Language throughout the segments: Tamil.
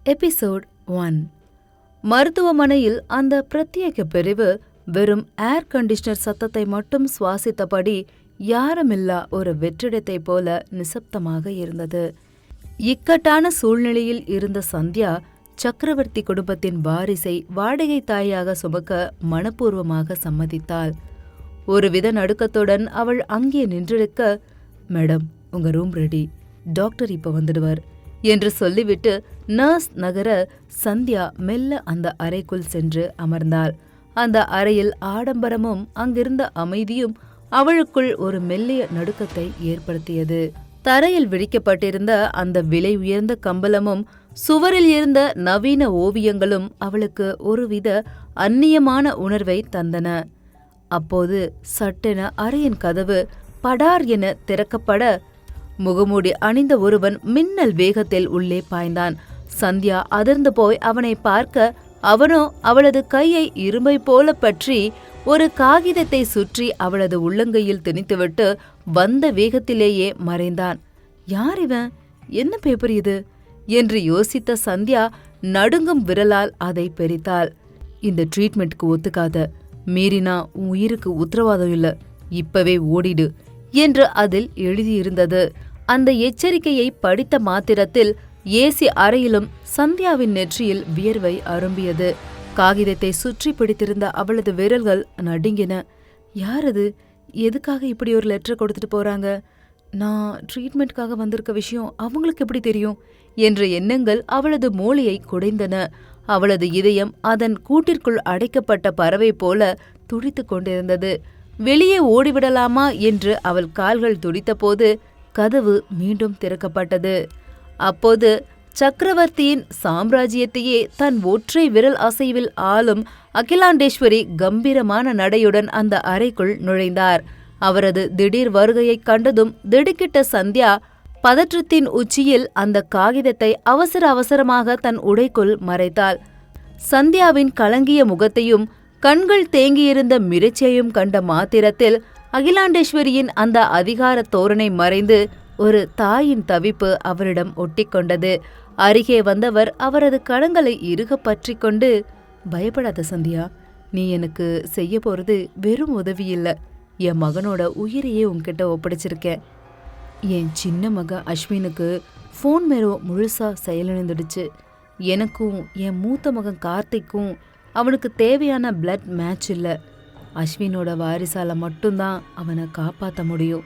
எபிசோட் 1. மருத்துவமனையில் அந்த பிரத்யேக பிரிவு வெறும் ஏர் கண்டிஷனர் சத்தத்தை மட்டும் சுவாசித்தபடி யாருமில்லா ஒரு வெற்றிடத்தைப் போல நிசப்தமாக இருந்தது. இக்கட்டான சூழ்நிலையில் இருந்த சந்தியா சக்கரவர்த்தி குடும்பத்தின் வாரிசை வாடகை தாயாக சுமக்க மனப்பூர்வமாக சம்மதித்தாள். ஒருவித நடுக்கத்துடன் அவள் அங்கே நின்றிருக்க, மேடம், உங்க ரூம் ரெடி, டாக்டர் இப்ப வந்துடுவார் என்று சொல்லிவிட்டு நர்ஸ் நகர சந்தியா மெல்ல அந்த அறைக்குள் சென்று அமர்ந்தாள். அந்த அறையில் ஆடம்பரமும் அங்கிருந்த அமைதியும் அவளுக்குள் ஒரு மெல்லிய நடுக்கத்தை ஏற்படுத்தியது. தரையில் விரிக்கப்பட்டிருந்த அந்த விலை உயர்ந்த கம்பளமும் சுவரில் இருந்த நவீன ஓவியங்களும் அவளுக்கு ஒருவித அந்நியமான உணர்வை தந்தன. அப்போது சட்டென அறையின் கதவு படார் என திறக்கப்பட முகமூடி அணிந்த ஒருவன் மின்னல் வேகத்தில் உள்ளே பாய்ந்தான். சந்தியா அதிர்ந்து போய் அவனை பார்க்க, அவனோ அவளது கையை இரும்பை போல பற்றி ஒரு காகிதத்தை சுற்றி அவளது உள்ளங்கையில் திணித்துவிட்டு வந்த வேகத்திலேயே மறைந்தான். யார் இவன்? என்ன பேப்பர் இது என்று யோசித்த சந்தியா நடுங்கும் விரலால் அதை பெரித்தாள். இந்த ட்ரீட்மெண்ட்க்கு ஒத்துக்காத, மீறினா உன் உயிருக்கு உத்தரவாதம் இல்ல, இப்பவே ஓடிடு என்று அதில் எழுதியிருந்தது. அந்த எச்சரிக்கையை படித்த மாத்திரத்தில் ஏசி அறையிலும் சந்தியாவின் நெற்றியில் வியர்வை அரும்பியது. காகிதத்தை சுற்றி பிடித்திருந்த அவளது விரல்கள் நடுங்கின. யாரது? எதுக்காக இப்படி ஒரு லெட்டர் கொடுத்துட்டு போறாங்க? நான் ட்ரீட்மெண்ட்காக வந்திருக்க விஷயம் அவங்களுக்கு எப்படி தெரியும் என்ற எண்ணங்கள் அவளது மூளையை குடைந்தன. அவளது இதயம் அதன் கூட்டிற்குள் அடைக்கப்பட்ட பறவை போல துடித்து கொண்டிருந்தது. வெளியே ஓடிவிடலாமா என்று அவள் கால்கள் துடித்தபோது கதவு மீண்டும் திறக்கப்பட்டது. அப்போது சக்கரவர்த்தியின் சாம்ராஜ்யத்தையே தன் ஒற்றை விரல் அசைவில் ஆளும் அகிலாண்டேஸ்வரி கம்பீரமான நடையுடன் அந்த அறைக்குள் நுழைந்தார். அவரது திடீர் வருகையைக் கண்டதும் திடுக்கிட்ட சந்தியா பதற்றத்தின் உச்சியில் அந்த காகிதத்தை அவசர அவசரமாக தன் உடைக்குள் மறைத்தாள். சந்தியாவின் கலங்கிய முகத்தையும் கண்கள் தேங்கியிருந்த மிரட்சியையும் கண்ட மாத்திரத்தில் அகிலாண்டேஸ்வரியின் அந்த அதிகார தோரணை மறைந்து ஒரு தாயின் தவிப்பு அவரிடம் ஒட்டிக்கொண்டது. அருகே வந்தவர் அவரது கரங்களை இறுக பற்றி கொண்டு, பயப்படாத சந்தியா, நீ எனக்கு செய்ய போறது வெறும் உதவி இல்ல, என் மகனோட உயிரையே உன்கிட்ட ஒப்படைச்சிருக்கேன். என் சின்ன மக அஸ்வினுக்கு ஃபோன் மேரோ முழுசா செயலிழந்துடுச்சு. எனக்கும் என் மூத்த மகன் கார்த்திக்கும் அவனுக்கு தேவையான பிளட் மேட்ச் இல்லை. அஸ்வினோட வாரிசால மட்டும்தான் அவனை காப்பாற்ற முடியும்.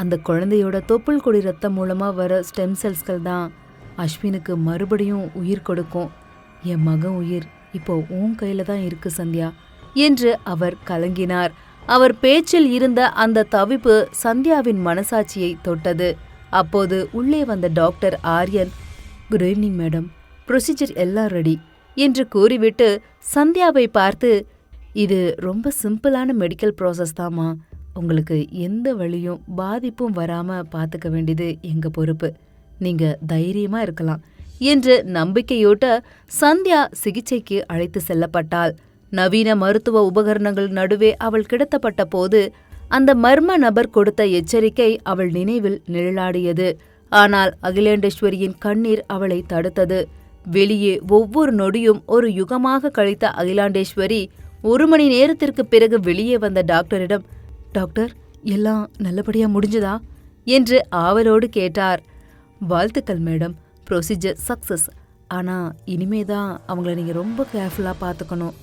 அந்த குழந்தையோட தொப்புள் கொடி ரத்தம் மூலமா வர ஸ்டெம் செல்ஸ்கள் தான் அஸ்வினுக்கு மறுபடியும் உயிர் கொடுக்கும். என் மகன் உயிர் இப்போ உன் கையில தான் இருக்கு சந்தியா என்று அவர் கலங்கினார். அவர் பேச்சில் இருந்த அந்த தவிப்பு சந்தியாவின் மனசாட்சியை தொட்டது. அப்போது உள்ளே வந்த doctor Aryan, good evening madam, procedure எல்லாம் ரெடி என்று கூறிவிட்டு சந்தியாவை பார்த்து, இது ரொம்ப சிம்பிளான மெடிக்கல் ப்ராசஸ் தாமா, உங்களுக்கு எந்த வழியும் பாதிப்பும் வராம பார்த்துக்க வேண்டியது எங்க பொறுப்பு, நீங்க தைரியமா இருக்கலாம் என்று நம்பிக்கையூட்ட சந்தியா சிகிச்சைக்கு அழைத்து செல்லப்பட்டாள். நவீன மருத்துவ உபகரணங்கள் நடுவே அவள் கிடத்தப்பட்ட போது அந்த மர்ம நபர் கொடுத்த எச்சரிக்கை அவள் நினைவில் நிழலாடியது. ஆனால் அகிலாண்டேஸ்வரியின் கண்ணீர் அவளை தடுத்தது. வெளியே ஒவ்வொரு நொடியும் ஒரு யுகமாக கழித்த அகிலாண்டேஸ்வரி 1 மணி நேரத்திற்கு பிறகு வெளியே வந்த டாக்டரிடம், டாக்டர், எல்லாம் நல்லபடியா முடிஞ்சதா என்று ஆவலோடு கேட்டார். வாழ்த்துக்கள் மேடம், ப்ரொசீஜர் சக்சஸ். ஆனா இனிமேதான் அவங்கள நீங்க ரொம்ப கேர்ஃபுல்லா பார்த்துக்கணும்.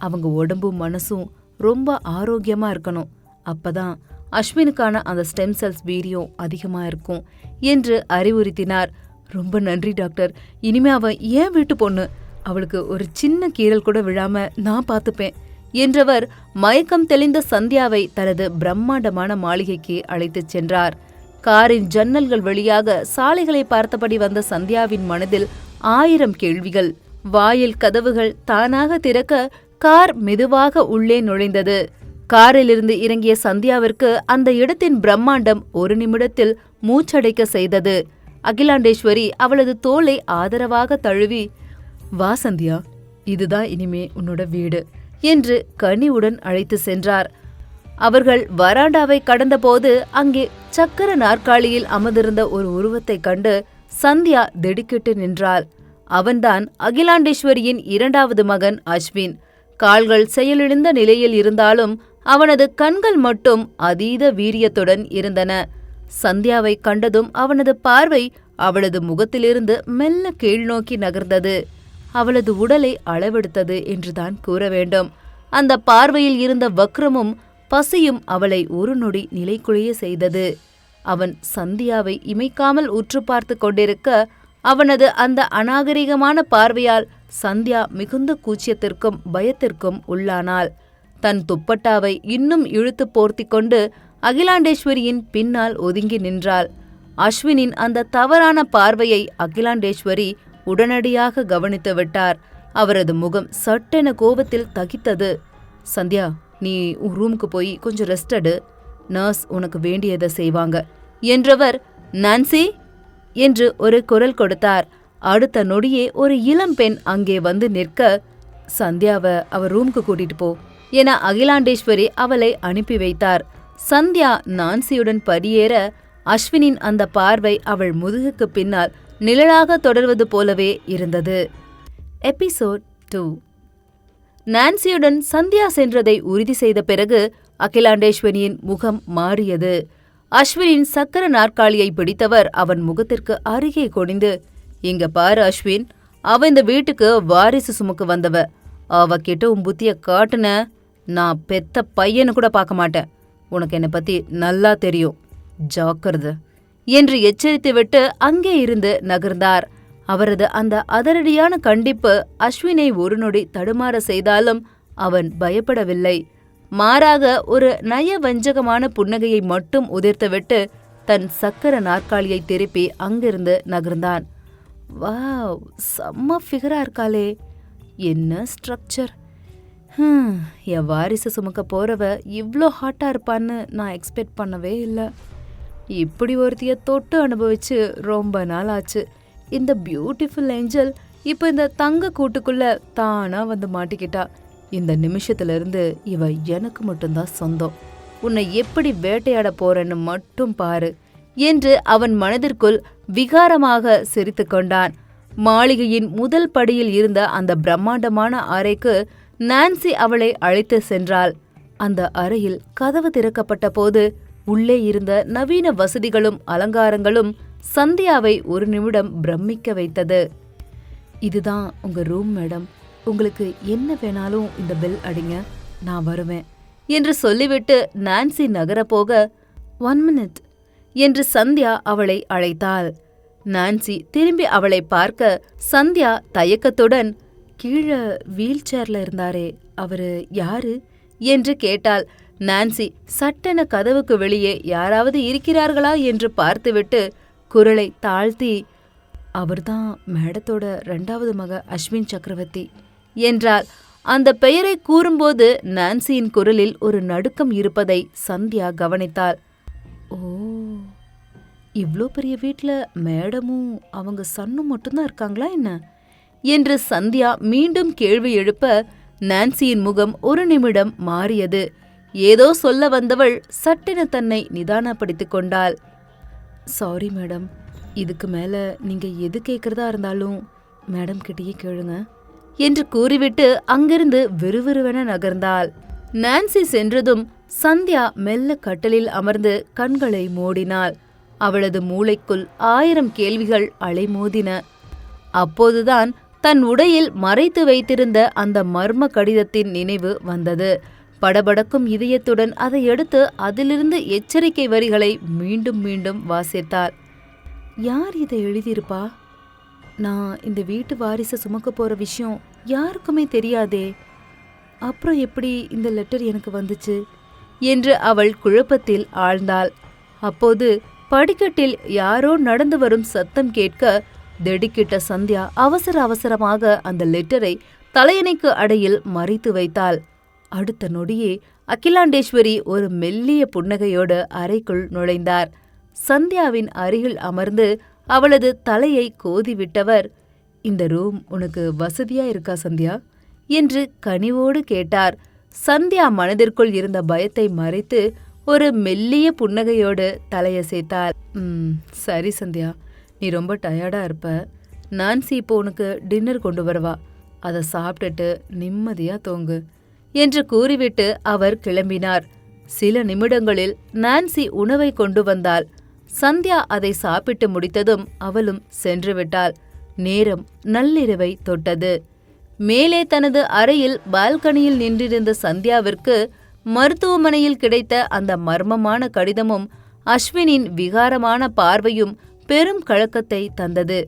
அவங்க உடம்பும் மனசும் ரொம்ப ஆரோக்கியமா இருக்கணும். அப்பதான் அஸ்வினுக்கான அந்த ஸ்டெம் செல்ஸ் வீரியம் அதிகமா இருக்கும் என்று அறிவுறுத்தினார். ரொம்ப நன்றி டாக்டர், இனிமே அவ ஏன் வீட்டு பொண்ணு, அவளுக்கு ஒரு சின்ன கீறல் கூட விழாம நான் பார்த்துப்பேன் என்றவர் மயக்கம் தெளிந்த சந்தியாவை தனது பிரம்மாண்டமான மாளிகைக்கு அழைத்துச் சென்றார். காரின் ஜன்னல்கள் வழியாக சாலைகளை பார்த்தபடி வந்த சந்தியாவின் மனதில் 1000 கேள்விகள். வாயில் கதவுகள் தானாக திறக்க கார் மெதுவாக உள்ளே நுழைந்தது. காரிலிருந்து இறங்கிய சந்தியாவிற்கு அந்த இடத்தின் பிரம்மாண்டம் ஒரு நிமிடத்தில் மூச்சடைக்க செய்தது. அகிலாண்டேஸ்வரி அவளது தோளை ஆதரவாக தழுவி, வா சந்தியா, இதுதான் இனிமே உன்னோட வீடு என்று கனிவுடன் அழைத்து சென்றார். அவர்கள் வராண்டாவை கடந்தபோது அங்கே சக்கர நாற்காலியில் அமர்ந்திருந்த ஒரு உருவத்தை கண்டு சந்தியா திடுக்கிட்டு நின்றாள். அவன்தான் அகிலாண்டேஸ்வரியின் இரண்டாவது மகன் அஸ்வின். கால்கள் செயலிழந்த நிலையில் இருந்தாலும் அவனது கண்கள் மட்டும் அதீத வீரியத்துடன் இருந்தன. சந்தியாவை கண்டதும் அவனது பார்வை அவளது முகத்திலிருந்து மெல்ல கீழ்நோக்கி நகர்ந்தது. அவளது உடலை அளவெடுத்தது என்றுதான் கூற வேண்டும். அந்த பார்வையில் இருந்த வக்ரமும் பசியும் அவளை ஒரு நொடி நிலைகுலைய செய்தது. அவன் சந்தியாவை இமைக்காமல் உற்று பார்த்து கொண்டிருக்க, அவனது அந்த அநாகரிகமான பார்வையால் சந்தியா மிகுந்த கூச்சத்திற்கும் பயத்திற்கும் உள்ளானாள். தன் துப்பட்டாவை இன்னும் இழுத்து போர்த்தி கொண்டு அகிலாண்டேஸ்வரியின் பின்னால் ஒதுங்கி நின்றாள். அஸ்வினின் அந்த தவறான பார்வையை அகிலாண்டேஸ்வரி உடனடியாக கவனித்து விட்டார். அவரது முகம் சட்டென கோபத்தில் தகித்தது. சந்தியா, நீ உன் ரூமுக்கு போய் கொஞ்சம் ரெஸ்ட் எடு. நர்ஸ் உனக்கு வேண்டியதை செய்வாங்க என்றவர், நான்சி என்று ஒரு குரல் கொடுத்தார். அடுத்த நொடியே ஒரு இளம் பெண் அங்கே வந்து நிற்க, சந்தியாவை அவர் ரூமுக்கு கூட்டிட்டு போ என அகிலாண்டேஸ்வரி அவளை அனுப்பி வைத்தார். சந்தியா நான்சியுடன் படியேற, அஸ்வினின் அந்த பார்வை அவள் முதுகுக்கு பின்னால் நிழலாக தொடர்வது போலவே இருந்தது. எபிசோட் 2. நான்சியுடன் சந்தியா சென்றதை உறுதி செய்த பிறகு அகிலாண்டேஸ்வரியின் முகம் மாறியது. அஸ்வினின் சக்கர நாற்காலியை பிடித்தவர் அவன் முகத்திற்கு அருகே குனிந்து, இங்க பாரு அஸ்வின், அவ இந்த வீட்டுக்கு வாரிசு சுமக்கு வந்தவ. அவகிட்ட உன் புத்திய காட்டுன, நான் பெத்த பையனு கூட பார்க்க மாட்டேன். உனக்கு என்னை பத்தி நல்லா தெரியும், ஜாக்கிரதை என்று எச்சரித்துவிட்டு அங்கே இருந்து நகர்ந்தார். அவரது அந்த அதிரடியான கண்டிப்பு அஸ்வினை ஒரு நொடி தடுமாற செய்தாலும் அவன் பயப்படவில்லை. மாறாக ஒரு நயவஞ்சகமான புன்னகையை மட்டும் உதிர்த்துவிட்டு தன் சக்கர நாற்காலியை திருப்பி அங்கிருந்து நகர்ந்தான். வாவ், செம்ம ஃபிகரா இருக்காளே, என்ன ஸ்ட்ரக்சர். என் வாரிசு சுமக்க போறவ இவ்ளோ ஹாட்டா இருப்பான்னு நான் எக்ஸ்பெக்ட் பண்ணவே இல்லை. இப்படி ஒருத்திய தொட்டு அனுபவிச்சு ரொம்ப நாள் ஆச்சு. இந்த பியூட்டிஃபுல் ஏஞ்சல் இப்போ இந்த தங்க கூட்டுக்குள்ள தானா வந்து மாட்டிக்கிட்டா. இந்த நிமிஷத்துல இருந்து இவ எனக்கு மட்டும்தான் சொந்தம். உன்னை எப்படி வேட்டையாட போறேன்னு மட்டும் பாரு என்று அவன் மனதிற்குள் விகாரமாக சிரித்து கொண்டான். மாளிகையின் முதல் படியில் இருந்த அந்த பிரம்மாண்டமான அறைக்கு நான்சி அவளை அழைத்து சென்றாள். அந்த அறையில் கதவு திறக்கப்பட்ட போது உள்ளே இருந்த நவீன வசதிகளும் அலங்காரங்களும் சந்தியாவை ஒரு நிமிடம் பிரமிக்க வைத்தது. இதுதான் உங்க ரூம் மேடம், உங்களுக்கு என்ன வேணாலும் இந்த பெல் அடிங்க, நான் வருவேன் என்று சொல்லிவிட்டு நான்சி நகரப்போக, 1 minute என்று சந்தியா அவளை அழைத்தாள். நான்சி திரும்பி அவளை பார்க்க, சந்தியா தயக்கத்துடன், கீழே வீல் சேர்ல இருந்தாரே அவரு யாரு என்று கேட்டாள். நான்சி சட்டென கதவுக்கு வெளியே யாராவது இருக்கிறார்களா என்று பார்த்துவிட்டு குரலை தாழ்த்தி, அவர்தான் மேடத்தோட 2வது மக அஸ்வின் சக்கரவர்த்தி என்றாள். அந்த பெயரை கூறும்போது நான்சியின் குரலில் ஒரு நடுக்கம் இருப்பதை சந்தியா கவனித்தாள். ஓ, இவ்ளோ பெரிய வீட்டில் மேடமும் அவங்க சன்னும் மட்டும்தான் இருக்காங்களா என்ன என்று சந்தியா மீண்டும் கேள்வி எழுப்ப, நான்சியின் முகம் ஒரு நிமிடம் மாறியது. ஏதோ சொல்ல வந்தவள் சட்டென தன்னை நிதானப்படுத்திக் கொண்டாள். சாரி மேடம், இதுக்கு மேல நீங்க எது கேட்கறதா இருந்தாலும் மேடம் கிட்டயே கேளுங்க என்று கூறிவிட்டு அங்கிருந்து விறுவிறுவென நகர்ந்தாள். நான்சி சென்றதும் சந்தியா மெல்ல கட்டிலில் அமர்ந்து கண்களை மூடினாள். அவளது மூளைக்குள் 1000 கேள்விகள் அலைமோதின. அப்போதுதான் தன் உடையில் மறைத்து வைத்திருந்த அந்த மர்ம கடிதத்தின் நினைவு வந்தது. படபடக்கும் இதயத்துடன் அதை எடுத்து அதிலிருந்து எச்சரிக்கை வரிகளை மீண்டும் மீண்டும் வாசித்தாள். யார் இதை எழுதியிருப்பா? நான் இந்த வீட்டு வாரிசை சுமக்க போற விஷயம் யாருக்குமே தெரியாதே. அப்புறம் எப்படி இந்த லெட்டர் எனக்கு வந்துச்சு என்று அவள் குழப்பத்தில் ஆழ்ந்தாள். அப்போது படிக்கட்டில் யாரோ நடந்து வரும் சத்தம் கேட்க திடுக்கிட்ட சந்தியா அவசர அவசரமாக அந்த லெட்டரை தலையணைக்கு அடையில் மறைத்து வைத்தாள். அடுத்த நொடியே அகிலாண்டேஸ்வரி ஒரு மெல்லிய புன்னகையோடு அறைக்குள் நுழைந்தார். சந்தியாவின் அருகில் அமர்ந்து அவளது தலையை கோதிவிட்டவர், இந்த ரூம் உனக்கு வசதியா இருக்கா சந்தியா என்று கனிவோடு கேட்டார். சந்தியா மனதிற்குள் இருந்த பயத்தை மறைத்து ஒரு மெல்லிய புன்னகையோடு தலையசைத்தாள். சரி சந்தியா, நீ ரொம்ப டயர்டா இருப்ப, நான்சி இப்போ உனக்கு டின்னர் கொண்டு வரவா, அதை சாப்பிட்டுட்டு நிம்மதியா தூங்கு என்று கூறிவிட்டு அவர் கிளம்பினார். சில நிமிடங்களில் நான்சி உணவை கொண்டு வந்தாள். சந்தியா அதை சாப்பிட்டு முடித்ததும் அவளும் சென்று விட்டாள். நேரம் நள்ளிரவை தொட்டது. மேலே தனது அறையில் பால்கனியில் நின்றிருந்த சந்தியாவிற்கு மருத்துவமனையில் கிடைத்த அந்த மர்மமான கடிதமும் அஸ்வினின் விகாரமான பார்வையும் பெரும் கலக்கத்தை தந்தது.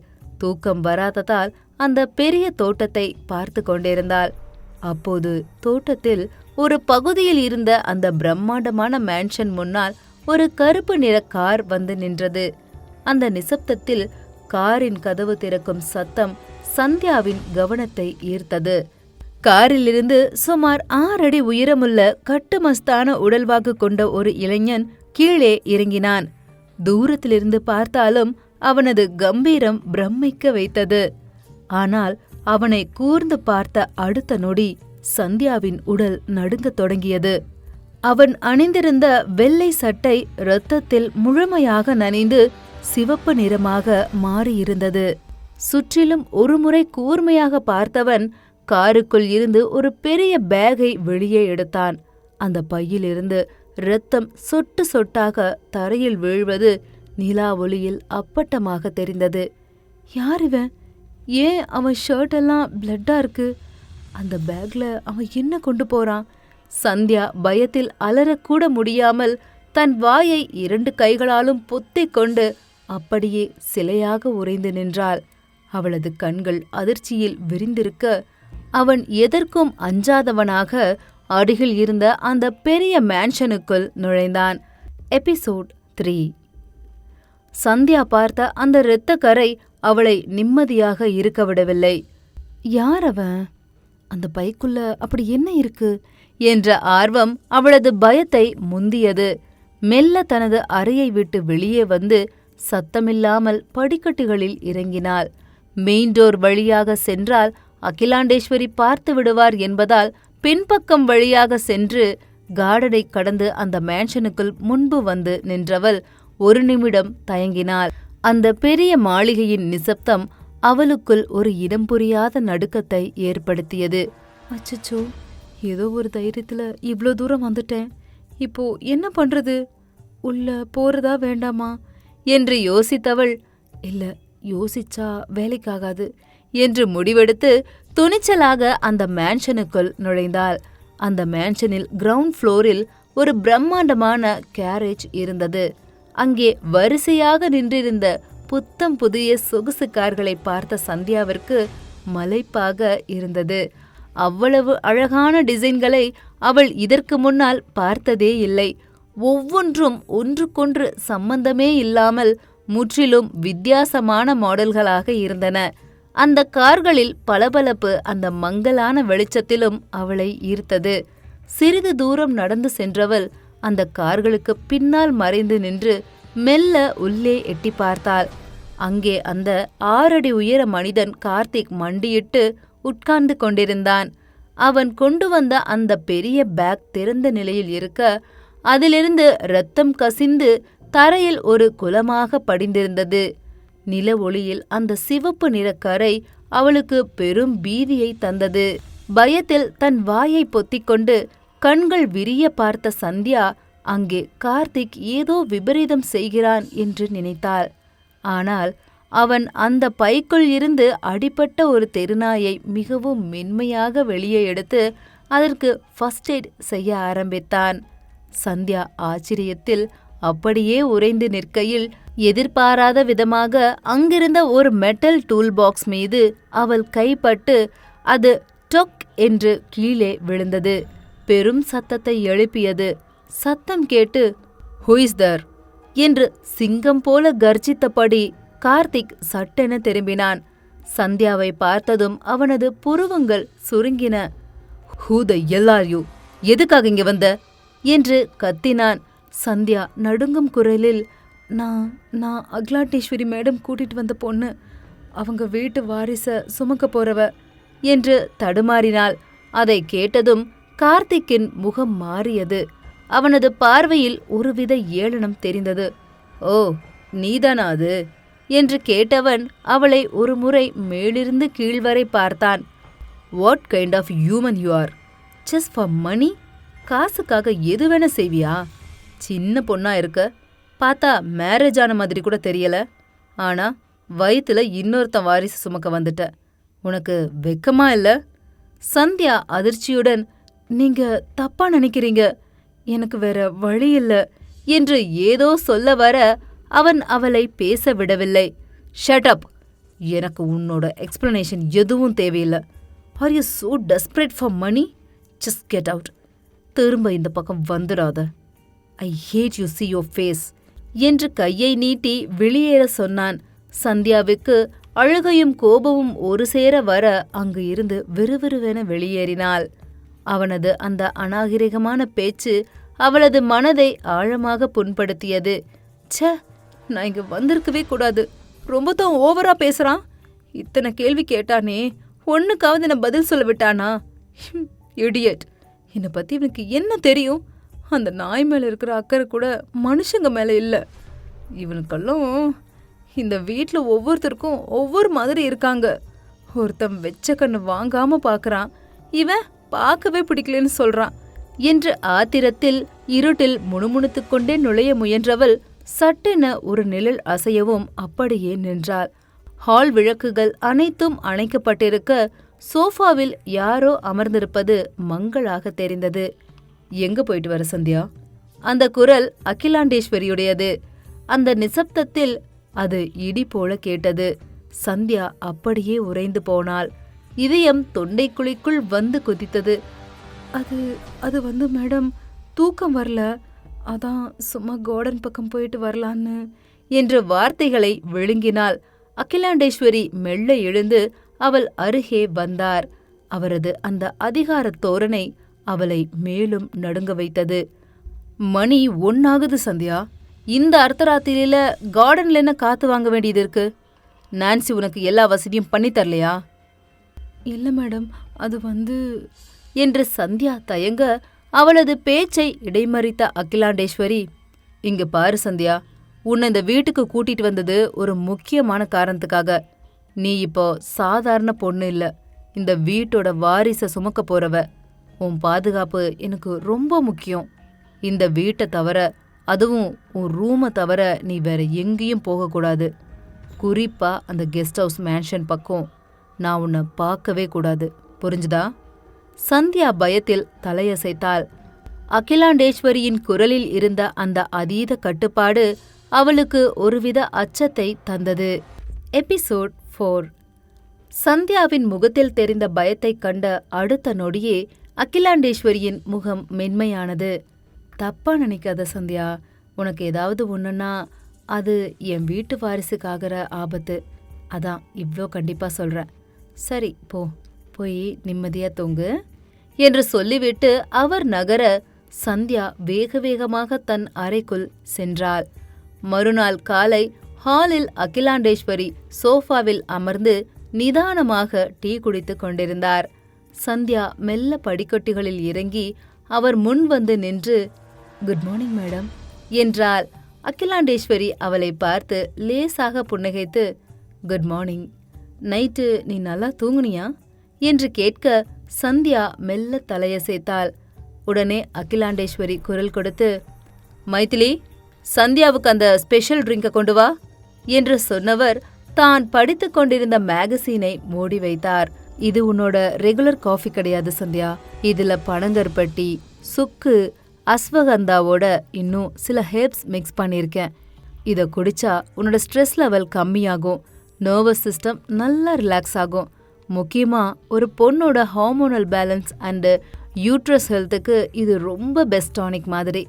தூக்கம் வராததால் அந்த பெரிய தோட்டத்தை பார்த்து கொண்டிருந்தாள். அப்போது தோட்டத்தில் ஒரு பகுதியில் இருந்த அந்த பிரம்மாண்டமான மேன்ஷன் முன்னால் ஒரு கருப்பு நிற கார் வந்து நின்றது. அந்த நிசப்தத்தில் காரின் கதவு திறக்கும் சத்தம் சந்தியாவின் கவனத்தை ஈர்த்தது. காரிலிருந்து சுமார் 6 அடி உயரமுள்ள கட்டுமஸ்தான உடல்வாக்கு கொண்ட ஒரு இளைஞன் கீழே இறங்கினான். தூரத்திலிருந்து பார்த்தாலும் அவனது கம்பீரம் பிரமிக்க வைத்தது. ஆனால் அவனை கூர்ந்து பார்த்த அடுத்த நொடி சந்தியாவின் உடல் நடுங்கத் தொடங்கியது. அவன் அணிந்திருந்த வெள்ளை சட்டை இரத்தத்தில் முழுமையாக நனைந்து சிவப்பு நிறமாக மாறியிருந்தது. சுற்றிலும் ஒருமுறை கூர்மையாக பார்த்தவன் காருக்குள் இருந்து ஒரு பெரிய பேகை வெளியே எடுத்தான். அந்த பையிலிருந்து இரத்தம் சொட்டு சொட்டாக தரையில் வீழ்வது நிலா ஒளியில் அப்பட்டமாக தெரிந்தது. யார் இவன்? ஏன் அவன் ஷர்ட் எல்லாம் பிளட்டா இருக்கு? அந்த பேக்ல அவன் என்ன கொண்டு போறான்? சந்தியா பயத்தில் அலறக்கூட முடியாமல் தன் வாயை 2 கைகளாலும் பொத்திக் கொண்டு அப்படியே சிலையாக உறைந்து நின்றாள். அவளது கண்கள் அதிர்ச்சியில் விரிந்திருக்க அவன் எதற்கும் அஞ்சாதவனாக அருகில் இருந்த அந்த பெரிய மேன்ஷனுக்குள் நுழைந்தான். எபிசோட் 3. சந்தியா பார்த்த அந்த இரத்த கரை அவளை நிம்மதியாக இருக்க விடவில்லை. யார் அவன்? அந்த பைக்குள்ள அப்படி என்ன இருக்கு என்ற ஆர்வம் அவளது பயத்தை முந்தியது. மெல்ல தனது அறையை விட்டு வெளியே வந்து சத்தமில்லாமல் படிக்கட்டுகளில் இறங்கினாள். மெயின் டோர் வழியாக சென்றால் அகிலாண்டேஸ்வரி பார்த்து விடுவார் என்பதால் பின்பக்கம் வழியாக சென்று கார்டனை கடந்து அந்த மேன்ஷனுக்குள் முன்பு வந்து நின்றவள் 1 நிமிடம் தயங்கினாள். அந்த பெரிய மாளிகையின் நிசப்தம் அவளுக்குள் ஒரு இடம் புரியாத நடுக்கத்தை ஏற்படுத்தியது. அச்சச்சோ, ஏதோ ஒரு தைரியத்துல இவ்ளோ தூரம் வந்துட்டேன். இப்போ என்ன பண்றது? உள்ள போறதா வேண்டாமா என்று யோசித்தவள், இல்ல யோசிச்சா வேலைக்காகாது என்று முடிவெடுத்து துணிச்சலாக அந்த மேன்ஷனுக்குள் நுழைந்தாள். அந்த மேன்ஷனில் கிரவுண்ட் ஃப்ளோரில் ஒரு பிரம்மாண்டமான கேரேஜ் இருந்தது. அங்கே வரிசையாக நின்றிருந்த புத்தம் புதிய சொகுசு கார்களை பார்த்த சந்தியாவிற்கு மலைப்பாக இருந்தது. அவ்வளவு அழகான டிசைன்களை அவள் இதற்கு முன்னால் பார்த்ததே இல்லை. ஒவ்வொன்றும் ஒன்றுக்கொன்று சம்பந்தமே இல்லாமல் முற்றிலும் வித்தியாசமான மாடல்களாக இருந்தன. அந்த கார்களில் பளபளப்பு அந்த மங்கலான வெளிச்சத்திலும் அவளை ஈர்த்தது. சிறிது தூரம் நடந்து சென்றவள் அந்த கார்களுக்கு பின்னால் மறைந்து நின்று மெல்ல உள்ளே எட்டி பார்த்தாள். அங்கே அந்த 6 அடி உயர மனிதன் கார்த்திக் மண்டியிட்டு உட்கார்ந்து கொண்டிருந்தான். அவன் கொண்டு வந்த அந்த பெரிய பேக் திறந்த நிலையில் இருக்க அதிலிருந்து இரத்தம் கசிந்து தரையில் ஒரு குளமாக படிந்திருந்தது. நில ஒளியில் அந்த சிவப்பு நிறக்கரை அவளுக்கு பெரும் பீதியை தந்தது. பயத்தில் தன் வாயை பொத்திக்கொண்டு கண்கள் விரிய பார்த்த சந்தியா அங்கே கார்த்திக் ஏதோ விபரீதம் செய்கிறான் என்று நினைத்தாள். ஆனால் அவன் அந்த பைக்குள் இருந்து அடிபட்ட ஒரு தெருநாயை மிகவும் மென்மையாக வெளியே எடுத்து அதற்கு ஃபர்ஸ்ட் எய்ட் செய்ய ஆரம்பித்தான். சந்தியா ஆச்சரியத்தில் அப்படியே உறைந்து நிற்கையில் எதிர்பாராத விதமாக அங்கிருந்த ஒரு மெட்டல் டூல் பாக்ஸ் மீது அவள் கைப்பட்டு அது டொக் என்று கீழே விழுந்தது. பெரும் சத்தத்தை எழுப்பியது. சத்தம் கேட்டு "ஹூ இஸ் தர்?" என்று சிங்கம் போல கர்ஜித்தபடி கார்த்திக் சட்டென திரும்பினான். சந்தியாவை பார்த்ததும் அவனது புருவங்கள் சுருங்கின. "Who the hell are you? எதுக்காக இங்க வந்த?" என்று கத்தினான். சந்தியா நடுங்கும் குரலில், நான் அகிலாண்டேஸ்வரி மேடம் கூட்டிட்டு வந்த பொண்ணு. அவங்க வீட்டு வாரிச சுமக்க போறவ என்று தடுமாறினாள். அதை கேட்டதும் கார்த்திக்கின் முகம் மாறியது. அவனது பார்வையில் ஒருவித ஏளனம் தெரிந்தது. "ஓ, நீதானா அது?" என்று கேட்டவன் அவளை ஒரு முறை மேலிருந்து கீழ்வரை பார்த்தான். What kind of human you are? Just for money? காசுக்காக எது வேணா செய்வியா? சின்ன பொண்ணா இருக்க, பார்த்தா மேரேஜ் ஆன மாதிரி கூட தெரியல. ஆனா வயித்துல இன்னொருத்தன் வாரிசு சுமக்க வந்துட்ட. உனக்கு வெக்கமா இல்ல? சந்தியா அதிர்ச்சியுடன், நீங்க தப்பா நினைக்கிறீங்க, எனக்கு வேற வழி இல்ல என்று ஏதோ சொல்ல வர அவன் அவளை பேச விடவில்லை. Shut up! எனக்கு உன்னோட எக்ஸ்பிளனேஷன் எதுவும் தேவையில்லை. Are you so desperate for money? Just get out. திரும்ப இந்த பக்கம் வந்துடாத. I hate you see your face என்று கையை நீட்டி வெளியேற சொன்னான். சந்தியாவுக்கு அழுகையும் கோபமும் ஒரு சேர வர அங்கு இருந்து விறுவிறுவென வெளியேறினாள். அவனது அந்த அநாகரிகமான பேச்சு அவளது மனதை ஆழமாக புண்படுத்தியது. ச்சே, நான் இங்க வந்திருக்கவே கூடாது. ரொம்ப தான் ஓவரா பேசுறான். இத்தனை கேள்வி கேட்டானே, ஒன்னுக்காவது என்ன பதில் சொல்ல விட்டானா? இடியட்! என்னை பத்தி இவனுக்கு என்ன தெரியும்? அந்த நாய் மேல இருக்கிற அக்கறை கூட மனுஷங்க மேல இல்ல. இவனுக்கெல்லாம் இந்த வீட்டில் ஒவ்வொருத்தருக்கும் ஒவ்வொரு மாதிரி இருக்காங்க. ஒருத்தன் வெச்ச கண்ணு வாங்காம பார்க்கறான், இவன் பார்க்கவே பிடிக்கலன்னு சொல்றான் என்று ஆத்திரத்தில் இருட்டில் முணுமுணுத்துக் கொண்டே நுழைய முயன்றவள் சட்டென ஒரு நிழல் அசையவும் அப்படியே நின்றாள். ஹால் விளக்குகள் அனைத்தும் அணைக்கப்பட்டிருக்க சோஃபாவில் யாரோ அமர்ந்திருப்பது மங்களாக தெரிந்தது. எங்க போயிட்டு வர சந்தியா? அந்த குரல் அகிலாண்டேஸ்வரியுடையது. அந்த நிசப்தத்தில் அது இடி போல கேட்டது. சந்தியா அப்படியே உறைந்து போனாள். இதயம் தொண்டைக்குழிக்குள் வந்து குதித்தது. அது வந்து மேடம், தூக்கம் வரல, அதான் சும்மா கார்டன் பக்கம் போயிட்டு வரலான்னு என்ற வார்த்தைகளை விழுங்கினாள். அகிலாண்டேஸ்வரி மெல்ல எழுந்து அவள் அருகே வந்தார். அவரது அந்த அதிகார தோரணை அவளை மேலும் நடுங்க வைத்தது. மணி 1 ஆகுது சந்தியா. இந்த அர்த்தராத்திரியில கார்டன்ல என்ன காத்து வாங்க வேண்டியது இருக்கு? நான்சி உனக்கு எல்லா வசதியும் பண்ணி தரலையா? இல்ல மேடம், அது வந்து என்று சந்தியா தயங்க அவளது பேச்சை இடைமறித்த அகிலாண்டேஸ்வரி, இங்க பாரு சந்தியா, உன்னை இந்த வீட்டுக்கு கூட்டிட்டு வந்தது ஒரு முக்கியமான காரணத்துக்காக. நீ இப்போ சாதாரண பொண்ணு இல்ல, இந்த வீட்டோட வாரிசை சுமக்க போறவ. உன் பாதுகாப்பு எனக்கு ரொம்ப முக்கியம். இந்த வீட்டை தவிர, அதுவும் உன் ரூமை தவிர நீ வேற எங்கேயும் போகக்கூடாது. குறிப்பா அந்த கெஸ்ட் ஹவுஸ் மேன்ஷன் பக்கம் நான் உன்னை பார்க்கவே கூடாது. புரிஞ்சுதா? சந்தியா பயத்தில் தலையசைத்தாள். அகிலாண்டேஸ்வரியின் குரலில் இருந்த அந்த அதீத கட்டுப்பாடு அவளுக்கு ஒருவித அச்சத்தை தந்தது. எபிசோட் 4. சந்தியாவின் முகத்தில் தெரிந்த பயத்தைக் கண்ட அடுத்த நொடியே அகிலாண்டேஸ்வரியின் முகம் மென்மையானது. தப்பா நினைக்காத சந்தியா, உனக்கு ஏதாவது ஒண்ணுன்னா அது என் வீட்டு வாரிசுக்காகிற ஆபத்து. அதான் இவ்ளோ கண்டிப்பா சொல்றேன். சரி, போய் நிம்மதியா தூங்கு என்று சொல்லிவிட்டு அவர் நகர சந்தியா வேக வேகமாக தன் அறைக்குள் சென்றாள். மறுநாள் காலை ஹாலில் அகிலாண்டேஸ்வரி சோஃபாவில் அமர்ந்து நிதானமாக டீ குடித்துக் கொண்டிருந்தார். சந்தியா மெல்ல படிக்கட்டுகளில் இறங்கி அவர் முன் வந்து நின்று, குட் மார்னிங் மேடம் என்றாள். அகிலாண்டேஸ்வரி அவளை பார்த்து லேசாக புன்னகைத்து, குட் மார்னிங். நைட்டு நீ நல்லா தூங்குனியா என்று கேட்க சந்தியா மெல்ல தலையசைத்தாள். உடனே அகிலாண்டேஸ்வரி குரல் கொடுத்து, மைதிலி, சந்தியாவுக்கு அந்த ஸ்பெஷல் ட்ரிங்கை கொண்டு வா என்று சொன்னவர் தான் படித்து கொண்டிருந்த மேகசீனை மூடி வைத்தார். இது உன்னோட ரெகுலர் காஃபி கிடையாது சந்தியா. இதுல பனங்கற்பட்டி, சுக்கு, அஸ்வகந்தாவோட இன்னும் சில ஹெர்ப்ஸ் மிக்ஸ் பண்ணியிருக்கேன். இதை குடிச்சா உன்னோட ஸ்ட்ரெஸ் லெவல் கம்மியாகும், நர்வஸ் சிஸ்டம் நல்லா ரிலாக்ஸ் ஆகும். முக்கியமா ஒரு பொண்ணோட ஹார்மோனல் பேலன்ஸ் அண்டு யூட்ரஸ் ஹெல்த்துக்கு இது ரொம்ப பெஸ்ட் டானிக் மாதிரி.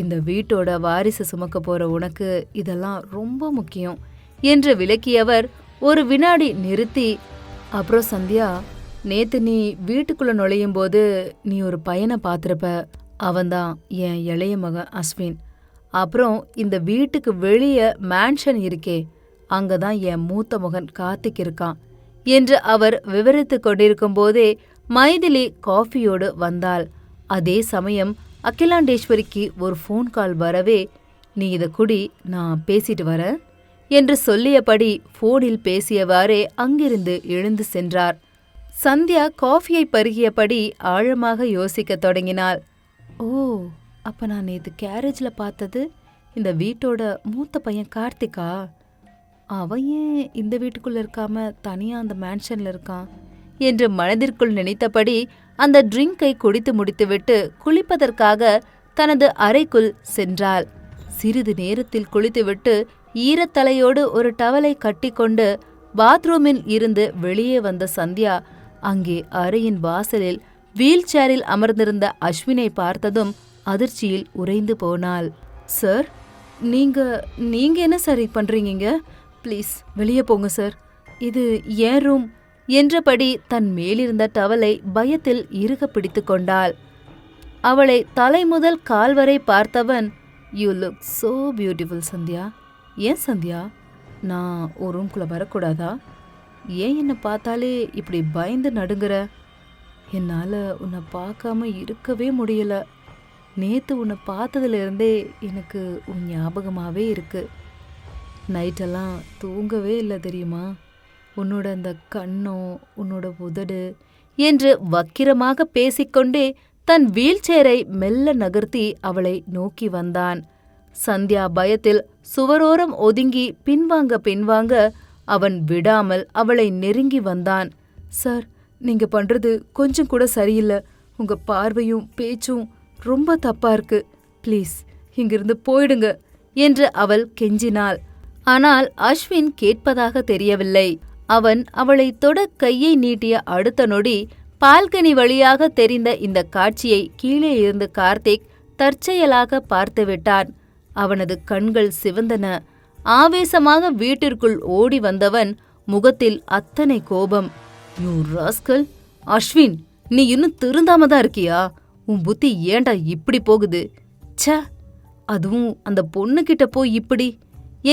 இந்த வீட்டோட வாரிசு சுமக்க போற உனக்கு இதெல்லாம் ரொம்ப முக்கியம் என்று விளக்கியவர் ஒரு வினாடி நிறுத்தி, அப்புறம் சந்தியா, நேத்து நீ வீட்டுக்குள்ள நுழையும் போது நீ ஒரு பையனை பார்த்திருப்ப. அவன்தான் என் இளைய மகன் அஸ்வின். அப்புறம் இந்த வீட்டுக்கு வெளியே மேன்ஷன் இருக்கே, அங்கதான் என் மூத்த மகன் கார்த்திக் இருக்கான் என்று அவர் விவரித்து கொண்டிருக்கும் போதே மைதிலி காஃபியோடு வந்தாள். அதே சமயம் அகிலாண்டேஸ்வரிக்கு ஒரு ஃபோன் கால் வரவே, நீ இதை குடி, நான் பேசிட்டு வரேன் என்று சொல்லியபடி போனில் பேசியவாறே அங்கிருந்து எழுந்து சென்றார். சந்தியா காஃபியை பருகியபடி ஆழமாக யோசிக்கத் தொடங்கினாள். ஓ, அப்ப நான் நேத்து கேரேஜ்ல பார்த்தது இந்த வீட்டோட மூத்த பையன் கார்த்திகா? அவன் ஏன் இந்த வீட்டுக்குள்ள இருக்காம தனியா அந்த மேன்ஷன்ல இருக்கான் என்று மனதிற்குள் நினைத்தபடி அந்த ட்ரிங்கை குடித்து முடித்துவிட்டு குளிப்பதற்காக தனது அறைக்குள் சென்றாள். சிறிது நேரத்தில் குளித்துவிட்டு ஈரத்தலையோடு ஒரு டவலை கட்டிக்கொண்டு பாத்ரூமில் இருந்து வெளியே வந்த சந்தியா அங்கே அறையின் வாசலில் வீல் சேரில் அமர்ந்திருந்த அஸ்வினை பார்த்ததும் அதிர்ச்சியில் உறைந்து போனாள். சார், நீங்க என்ன சரி பண்றீங்க? ப்ளீஸ் வெளியே போங்க சார், இது ஏன் ரூம் என்றபடி தன் மேலிருந்த டவலை பயத்தில் இறுக பிடித்து கொண்டாள். அவளை தலை முதல் கால் வரை பார்த்தவன், you look so beautiful Sandhya. ஏன் சந்தியா, நான் ஒரு ரூம்குள்ள வரக்கூடாதா? ஏன் என்னை பார்த்தாலே இப்படி பயந்து நடுங்குற? என்னால் உன்னை பார்க்காம இருக்கவே முடியல. நேற்று உன்னை பார்த்ததுலேருந்தே எனக்கு உன் ஞாபகமாகவே இருக்கு. நைட்டெல்லாம் தூங்கவே இல்லை தெரியுமா? உன்னோட அந்த கண்ணம், உன்னோட உதடு என்று வக்கிரமாக பேசிக்கொண்டே தன் வீல் சேரை மெல்ல நகர்த்தி அவளை நோக்கி வந்தான். சந்தியா பயத்தில் சுவரோரம் ஒதுங்கி பின்வாங்க அவன் விடாமல் அவளை நெருங்கி வந்தான். சார், நீங்க பண்றது கொஞ்சம் கூட சரியில்லை. உங்க பார்வையும் பேச்சும் ரொம்ப தப்பா இருக்கு. ப்ளீஸ் இங்கிருந்து போயிடுங்க என்று அவள் கெஞ்சினாள். ஆனால் அஸ்வின் கேட்பதாக தெரியவில்லை. அவன் அவளை தொட கையை நீட்டிய அடுத்த நொடி பால்கனி வழியாக தெரிந்த இந்த காட்சியை கீழே இருந்து கார்த்திக் தற்செயலாக பார்த்துவிட்டான். அவனது கண்கள் சிவந்தன. ஆவேசமாக வீட்டிற்குள் ஓடி வந்தவன் முகத்தில் அத்தனை கோபம். You rascal! அஸ்வின், நீ இன்னும் திருந்தாமதான் இருக்கியா? உன் புத்தி ஏண்டா இப்படி போகுது? ச்ச, அதுவும் அந்த பொண்ணுகிட்ட போய் இப்படி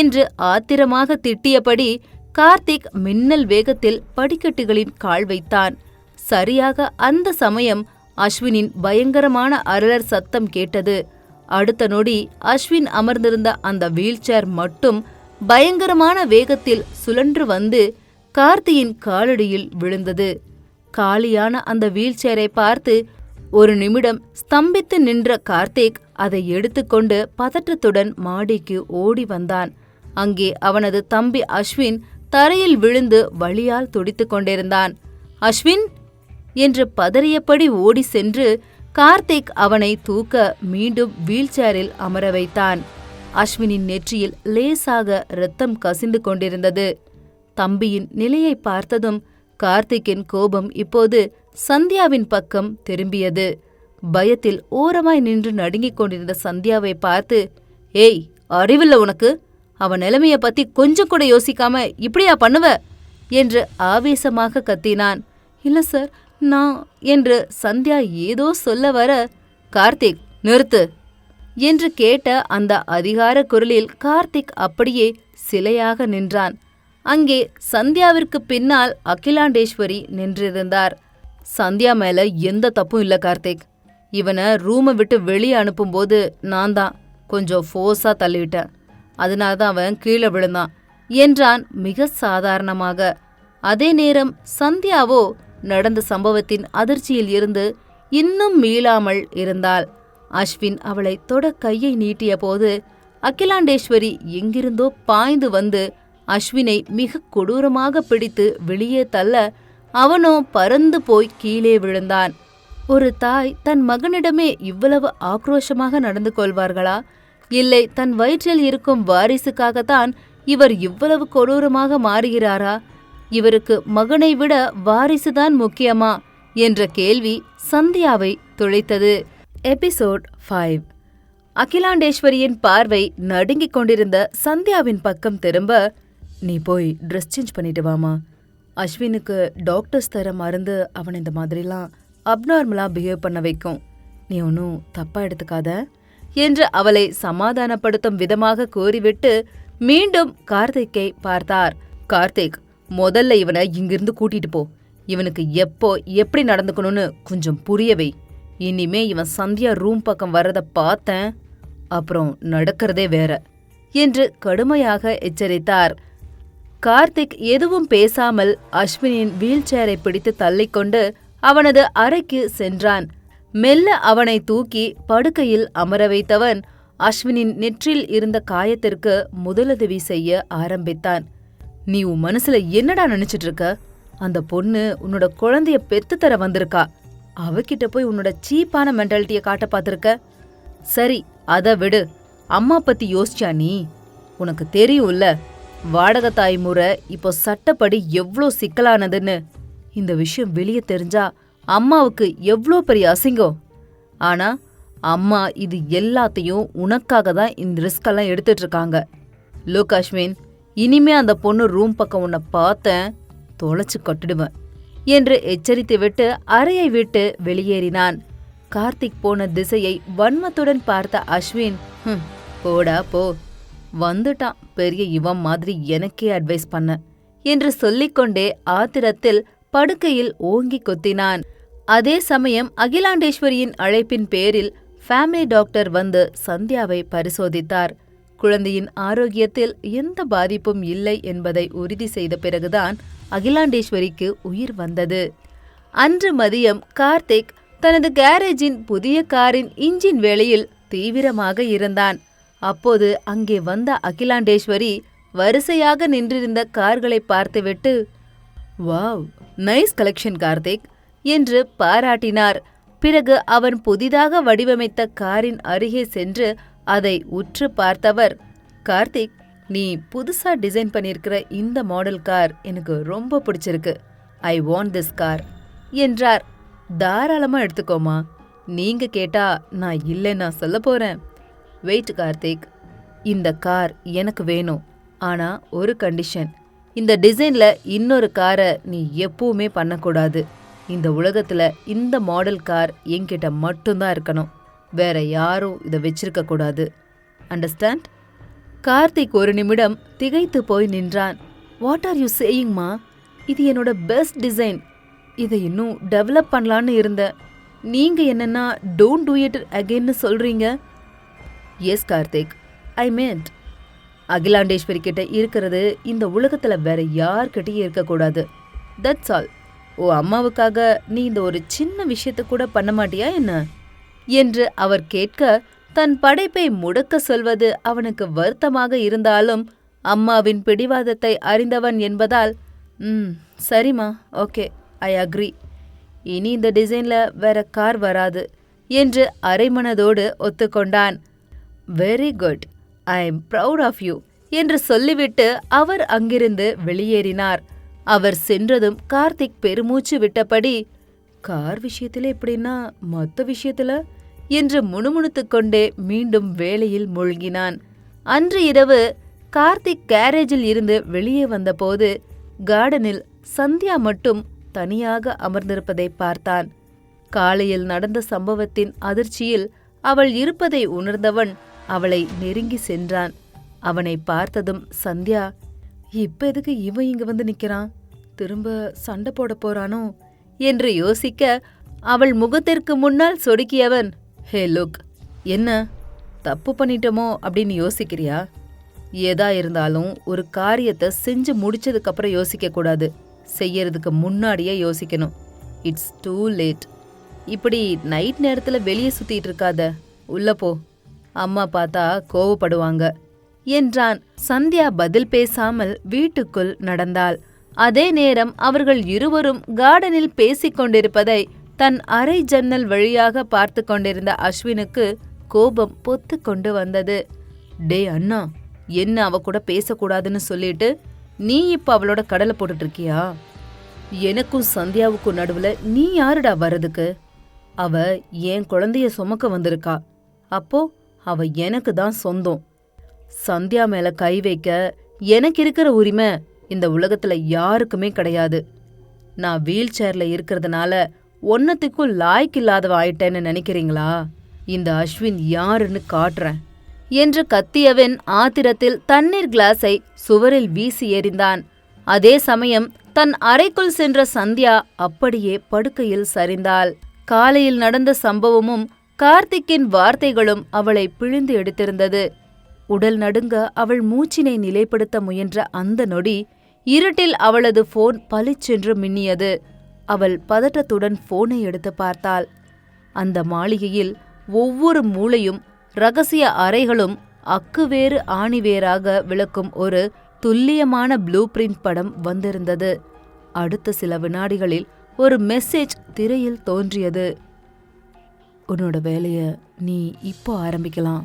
என்று ஆத்திரமாக திட்டியபடி கார்த்திக் மின்னல் வேகத்தில் படிக்கட்டுகளின் கால் வைத்தான். சரியாக அந்த சமயம் அஸ்வினின் பயங்கரமான அலறல் சத்தம் கேட்டது. அடுத்த நொடி அஸ்வின் அமர்ந்திருந்த அந்த வீல்சேர் மட்டும் பயங்கரமான வேகத்தில் சுழன்று வந்து கார்த்தியின் காலடியில் விழுந்தது. காலியான அந்த வீல்சேரை பார்த்து ஒரு நிமிடம் ஸ்தம்பித்து நின்ற கார்த்திக் அதை எடுத்துக்கொண்டு பதற்றத்துடன் மாடிக்கு ஓடி வந்தான். அங்கே அவனது தம்பி அஸ்வின் தரையில் விழுந்து வலியால் துடித்துக் கொண்டிருந்தான். அஸ்வின் என்று பதறியபடி ஓடி சென்று கார்த்திக் அவனை தூக்க மீண்டும் வீல்சேரில் அமர வைத்தான். அஸ்வினின் நெற்றியில் லேசாக இரத்தம் கசிந்து கொண்டிருந்தது. தம்பியின் நிலையை பார்த்ததும் கார்த்திக்கின் கோபம் இப்போது சந்தியாவின் பக்கம் திரும்பியது. பயத்தில் ஓரமாய் நின்று நடுங்கிக் கொண்டிருந்த சந்தியாவை பார்த்து, ஏய், அறிவில்ல உனக்கு? அவன் நிலைமைய பத்தி கொஞ்சம் கூட யோசிக்காம இப்படியா பண்ணுவ என்று ஆவேசமாக கத்தினான். இல்ல சார், நான் என்று சந்தியா ஏதோ சொல்ல வர, கார்த்திக் நிறுத்து என்று கேட்ட அந்த அதிகார குரலில் கார்த்திக் அப்படியே சிலையாக நின்றான். அங்கே சந்தியாவிற்கு பின்னால் அகிலாண்டேஸ்வரி நின்றிருந்தார். சந்தியா மேல எந்த தப்பும் இல்ல கார்த்திக். இவனை ரூமை விட்டு வெளியே அனுப்பும்போது நான் தான் கொஞ்சம் ஃபோர்ஸா தள்ளிவிட்டேன். அதனால்தான் அவன் கீழே விழுந்தான் என்றான் மிக சாதாரணமாக. அதே நேரம் சந்தியாவோ நடந்த சம்பவத்தின் அதிர்ச்சியில் இருந்து இன்னும் மீளாமல் இருந்தாள். அஸ்வின் அவளை தொட கையை நீட்டிய போது அகிலாண்டேஸ்வரி எங்கிருந்தோ பாய்ந்து வந்து அஸ்வினை மிக கொடூரமாக பிடித்து வெளியே தள்ள அவனோ பறந்து போய் கீழே விழுந்தான். ஒரு தாய் தன் மகனிடமே இவ்வளவு ஆக்ரோஷமாக நடந்து கொள்வார்களா? இல்லை தன் வயிற்றில் இருக்கும் வாரிசுக்காகத்தான் இவர் இவ்வளவு கொடூரமாக மாறுகிறாரா? இவருக்கு மகனை விட வாரிசுதான் முக்கியமா என்ற கேள்வி சந்தியாவை துளைத்தது. எபிசோட் 5. அகிலாண்டேஸ்வரியின் பார்வை நடுங்கிக் கொண்டிருந்த சந்தியாவின் பக்கம் திரும்ப, நீ போய் ட்ரெஸ் சேஞ்ச் பண்ணிட்டு வாமா. அஸ்வினுக்கு டாக்டர்ஸ் தர மருந்து அவன் இந்த மாதிரிலாம் அப்நார்மலா பிஹேவ் பண்ண வைக்கும். நீ ஒன்னும் தப்பா எடுத்துக்காத என்று அவளை சமாதானப்படுத்தும் விதமாக கூறிவிட்டு மீண்டும் கார்த்திக்கை பார்த்தார். கார்த்திக், முதல்ல இவனை இங்கிருந்து கூட்டிட்டு போ. இவனுக்கு எப்போ எப்படி நடந்துக்கணும்னு கொஞ்சம் புரியவை. இனிமே இவன் சந்தியா ரூம் பக்கம் வர்றத பார்த்தேன், அப்புறம் நடக்கிறதே வேற என்று கடுமையாக எச்சரித்தார். கார்த்திக் எதுவும் பேசாமல் அஸ்வினின் வீல் சேரை பிடித்து தள்ளிக்கொண்டு அவனது அறைக்கு சென்றான். மெல்ல அவனை தூக்கி படுக்கையில் அமர வைத்தவன் அஸ்வினின் நெற்றில் இருந்த காயத்திற்கு முதலுதவி செய்ய ஆரம்பித்தான். நீ உன் மனசுல என்னடா நினைச்சிட்டு இருக்க? அந்த பொண்ணு உன்னோட குழந்தைய பெத்து தர வந்திருக்கா. அவகிட்ட போய் உன்னோட சீப்பான மென்டாலிட்டிய காட்ட பாத்திருக்க. சரி, அத விடு. அம்மா பத்தி யோசிச்சா நீ? உனக்கு தெரியும்ல, வாடகை தாய் முறை இப்போ சட்டப்படி எவ்ளோ சிக்கலானதுன்னு. இந்த விஷயம் வெளியே தெரிஞ்சா அம்மாவுக்கு எவ்ளோ பெரிய அசிங்கம். ஆனா அம்மா இது எல்லாத்தையும் உனக்காக தான் இந்த ரிஸ்கெல்லாம் எடுத்துட்டு இருக்காங்க. லுக் அஸ்வின், இனிமே அந்த பொண்ணு ரூம் பக்கம் உன்னை பார்த்தேன், தொலைச்சு கட்டிடுவேன் என்று எச்சரித்துவிட்டு அறையை விட்டு வெளியேறினான். கார்த்திக் போன திசையை வன்மத்துடன் பார்த்த அஸ்வின், போடா போ, வந்துட்டான் பெரிய இவன் மாதிரி எனக்கே அட்வைஸ் பண்ண என்று சொல்லிக்கொண்டே ஆத்திரத்தில் படுக்கையில் ஓங்கி கொத்தினான். அதே சமயம் அகிலாண்டேஸ்வரியின் அழைப்பின் பேரில் ஃபேமிலி டாக்டர் வந்து சந்தியாவை பரிசோதித்தார். குழந்தையின் ஆரோக்கியத்தில் எந்த பாதிப்பும் இல்லை என்பதை உறுதி செய்த பிறகுதான் அகிலாண்டேஸ்வரிக்கு உயிர் வந்தது. அன்று மதியம் கார்த்திக் தனது கேரேஜின் புதிய காரின் இன்ஜின் வேலையில் தீவிரமாக இருந்தான். அப்போது அங்கே வந்த அகிலாண்டேஸ்வரி வரிசையாக நின்றிருந்த கார்களை பார்த்துவிட்டு, வாவ், நைஸ் கலெக்ஷன் கார்த்திக் என்று பாராட்டினார். பிறகு அவன் புதிதாக வடிவமைத்த காரின் அருகே சென்று அதை உற்று பார்த்தவர், கார்த்திக், நீ புதுசா டிசைன் பண்ணியிருக்கிற இந்த மாடல் கார் எனக்கு ரொம்ப பிடிச்சிருக்கு. ஐ வாண்ட் திஸ் கார் என்றார். தாராளமா எடுத்துக்கோமா, நீங்க கேட்டா நான் இல்லைன்னா சொல்ல போறேன். வெயிட் கார்த்திக், இந்த கார் எனக்கு வேணும். ஆனா ஒரு கண்டிஷன், இந்த டிசைன்ல இன்னொரு காரை நீ எப்பவுமே பண்ணக்கூடாது. இந்த உலகத்துல இந்த மாடல் கார் என்கிட்ட மட்டும்தான் இருக்கணும். வேற யாரும் இதை வச்சிருக்க கூடாது. அண்டர்ஸ்டாண்ட்? கார்த்திக் ஒரு நிமிடம் திகைத்து போய் நின்றான். வாட் ஆர் யூ சேயிங்மா? இது என்னோட பெஸ்ட் டிசைன். இதை இன்னும் டெவலப் பண்ணலான்னு இருந்தேன். நீங்க என்னன்னா டோன்ட் டூ இட் அகெயின்னு சொல்றீங்க. எஸ் கார்த்திக், ஐ மீன்ட், அகிலாண்டேஸ்வரி கிட்ட இருக்கிறது இந்த உலகத்துல வேற யார்கிட்டயும் இருக்கக்கூடாது. That's all. ஓ அம்மாவுக்காக நீ இந்த ஒரு சின்ன விஷயத்த கூட பண்ண மாட்டியா என்ன என்று அவர் கேட்க, தன் படைப்பை முடக்க சொல்வது அவனுக்கு வருத்தமாக இருந்தாலும் அம்மாவின் பிடிவாதத்தை அறிந்தவன் என்பதால், சரிம்மா, ஓகே, ஐ அக்ரி. இனி இந்த டிசைன்ல வேற கார் வராது என்று அரைமனதோடு ஒத்துக்கொண்டான். Very good, I am proud of you என்று சொல்லிவிட்டு அவர் அங்கிருந்து வெளியேறினார். அவர் சென்றதும் கார்த்திக் பெருமூச்சு விட்டபடி, கார் விஷயத்துல எப்படின்னா மொத்த விஷயத்துல என்று முணுமுணுத்துக் கொண்டே மீண்டும் வேலையில் மூழ்கினான். அன்று இரவு கார்த்திக் கேரேஜில் இருந்து வெளியே வந்தபோது கார்டனில் சந்தியா மட்டும் தனியாக அமர்ந்திருப்பதை பார்த்தான். காலையில் நடந்த சம்பவத்தின் அதிர்ச்சியில் அவள் இருப்பதை உணர்ந்தவன் அவளை நெருங்கி சென்றான். அவனை பார்த்ததும் சந்தியா, இப்ப எதுக்கு இவன் இங்க வந்து நிக்கிறான்? திரும்ப சண்டை போட போறானோ என்று யோசிக்க, அவள் முகத்திற்கு முன்னால் சொடுக்கியவன், ஹே லுக், என்ன தப்பு பண்ணிட்டோமோ அப்படின்னு யோசிக்கிறியா? ஏதா இருந்தாலும் ஒரு காரியத்தை செஞ்சு முடிச்சதுக்கு அப்புறம் யோசிக்க கூடாது, செய்யறதுக்கு முன்னாடியே யோசிக்கணும். It's too late. இப்படி நைட் நேரத்துல வெளியே சுத்திட்டு இருக்காத, உள்ள போ, அம்மா பார்த்தா கோவப்படுவாங்க என்றான். சந்தியா பதில் பேசாமல் வீட்டுக்குள் நடந்தாள். அதே நேரம் அவர்கள் இருவரும் கார்டனில் பேசிக் கொண்டிருப்பதை தன் அறை ஜன்னல் வழியாக பார்த்து கொண்டிருந்த அஸ்வினுக்கு கோபம் பொத்து கொண்டு வந்தது. டே அண்ணா, என்ன அவ கூட பேசக்கூடாதுன்னு சொல்லிட்டு நீ இப்ப அவளோட கடலை போட்டுட்டு இருக்கியா? எனக்கும் சந்தியாவுக்கும் நடுவுல நீ யாருடா வர்றதுக்கு? அவ என் குழந்தைய சுமக்க வந்திருக்கா. அப்போ அவ எனக்கு தான் சொந்தம். சந்தியா மேல கை வைக்க எனக்கு இருக்கிற உரிமை இந்த உலகத்துல யாருக்குமே கிடையாது. நான் வீல் சேர்ல இருக்கிறதுனால ஒன்னத்துக்கும் லாய்க்கு இல்லாதவ ஆயிட்டேன்னு நினைக்கிறீங்களா? இந்த அஸ்வின் யாருன்னு காட்டுறேன் என்று கத்தியவன் ஆத்திரத்தில் தண்ணீர் கிளாஸை சுவரில் வீசி எறிந்தான். அதே சமயம் தன் அறைக்குள் சென்ற சந்தியா அப்படியே படுக்கையில் சரிந்தாள். காலையில் நடந்த சம்பவமும் கார்த்திக்கின் வார்த்தைகளும் அவளை பிழிந்து எடுத்திருந்தது. உடல் நடுங்க அவள் மூச்சினை நிலைப்படுத்த முயன்ற அந்த நொடி இருட்டில் அவளது போன் பளிச்சென்று மின்னியது. அவள் பதட்டத்துடன் போனை எடுத்து பார்த்தாள். அந்த மாளிகையில் ஒவ்வொரு மூலையும் ரகசிய அறைகளும் அக்குவேறு ஆணிவேராக விளக்கும் ஒரு துல்லியமான ப்ளூ பிரிண்ட் படம் வந்திருந்தது. அடுத்த சில வினாடிகளில் ஒரு மெசேஜ் திரையில் தோன்றியது. உன்னோட வேலைய நீ இப்போ ஆரம்பிக்கலாம்.